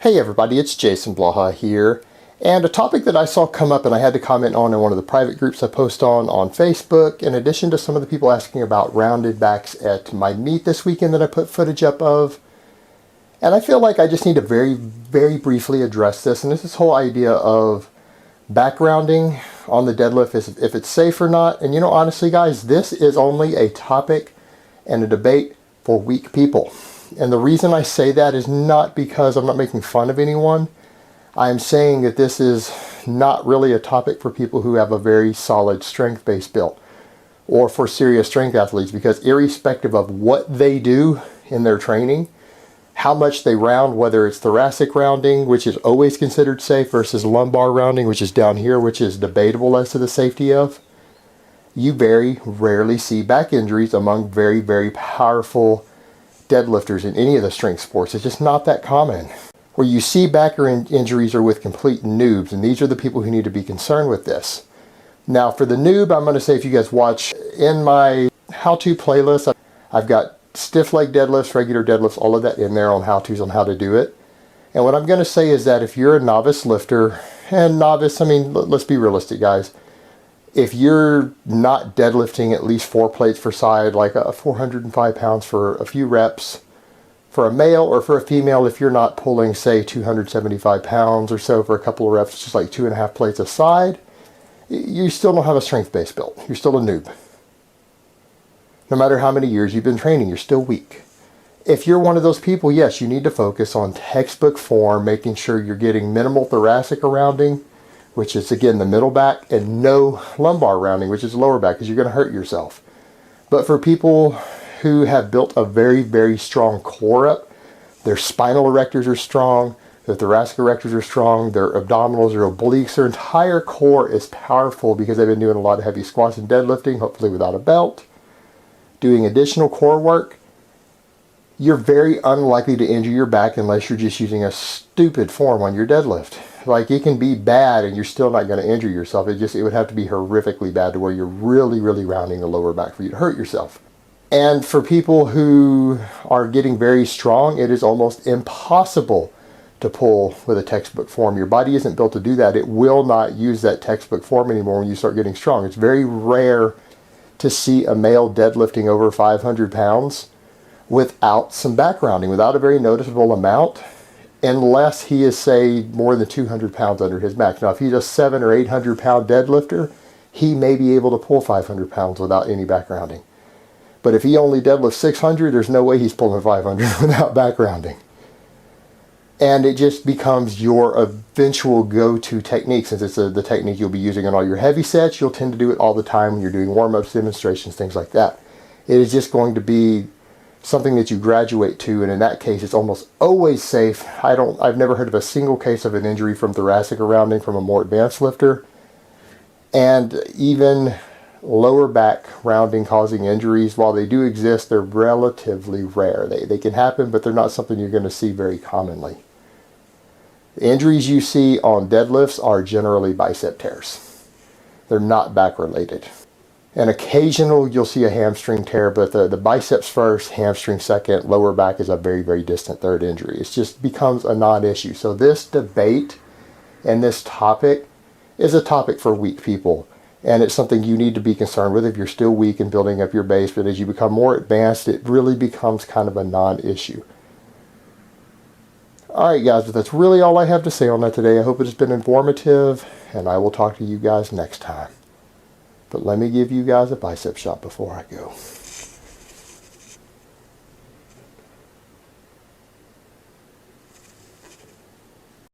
Hey everybody, it's Jason Blaha here, and a topic that I saw come up and I had to comment on in one of the private groups I post on Facebook, in addition to some of the people asking about rounded backs at my meet this weekend that I put footage up of. And I feel like I just need to very briefly address this, and this is whole idea of back rounding on the deadlift, is if it's safe or not. And you know, honestly guys, this is only a topic and a debate for weak people. And the reason I say that is not because I'm not making fun of anyone. I'm saying that this is not really a topic for people who have a very solid strength-based build, or for serious strength athletes, because irrespective of what they do in their training, how much they round, whether it's thoracic rounding, which is always considered safe, versus lumbar rounding, which is down here, which is debatable as to the safety of, you very rarely see back injuries among very powerful deadlifters in any of the strength sports. It's just not that common. Where you see back injuries are with complete noobs, and these are the people who need to be concerned with this. Now for the noob, I'm going to say, if you guys watch in my how-to playlist, I've got stiff leg deadlifts, regular deadlifts, all of that in there on how-tos on how to do it. And what I'm going to say is that if you're a novice lifter, and novice, I mean, let's be realistic guys, if you're not deadlifting at least 4 plates per side, like 405 pounds for a few reps, for a male, or for a female, if you're not pulling, say, 275 pounds or so for a couple of reps, just like 2.5 plates a side, you still don't have a strength-based build. You're still a noob. No matter how many years you've been training, you're still weak. If you're one of those people, yes, you need to focus on textbook form, making sure you're getting minimal thoracic rounding, which is again the middle back, and no lumbar rounding, which is lower back, because you're going to hurt yourself. But for people who have built a very strong core up, their spinal erectors are strong, their thoracic erectors are strong, their abdominals, their obliques, their entire core is powerful because they've been doing a lot of heavy squats and deadlifting, hopefully without a belt, doing additional core work, you're very unlikely to injure your back unless you're just using a stupid form on your deadlift. Like, it can be bad and you're still not going to injure yourself. It would have to be horrifically bad to where you're really rounding the lower back for you to hurt yourself. And for people who are getting very strong, it is almost impossible to pull with a textbook form. Your body isn't built to do that. It will not use that textbook form anymore when you start getting strong. It's very rare to see a male deadlifting over 500 pounds without some back rounding, without a very noticeable amount, unless he is, say, more than 200 pounds under his back. Now, if he's a 700 or 800 pound deadlifter, he may be able to pull 500 pounds without any back rounding. But if he only deadlifts 600, there's no way he's pulling 500 without back rounding. And it just becomes your eventual go-to technique. Since it's the technique you'll be using on all your heavy sets, you'll tend to do it all the time when you're doing warm-ups, demonstrations, things like that. It is just going to be something that you graduate to, and in that case it's almost always safe. I've never heard of a single case of an injury from thoracic rounding from a more advanced lifter. And even lower back rounding causing injuries, while they do exist, they're relatively rare. They can happen, but they're not something you're going to see very commonly. The injuries you see on deadlifts are generally bicep tears. They're not back related. And occasional you'll see a hamstring tear, but the biceps first, hamstring second, lower back is a very distant third injury. It just becomes a non-issue. So this debate and this topic is a topic for weak people. And it's something you need to be concerned with if you're still weak and building up your base. But as you become more advanced, it really becomes kind of a non-issue. Alright guys, but that's really all I have to say on that today. I hope it has been informative, and I will talk to you guys next time. But let me give you guys a bicep shot before I go.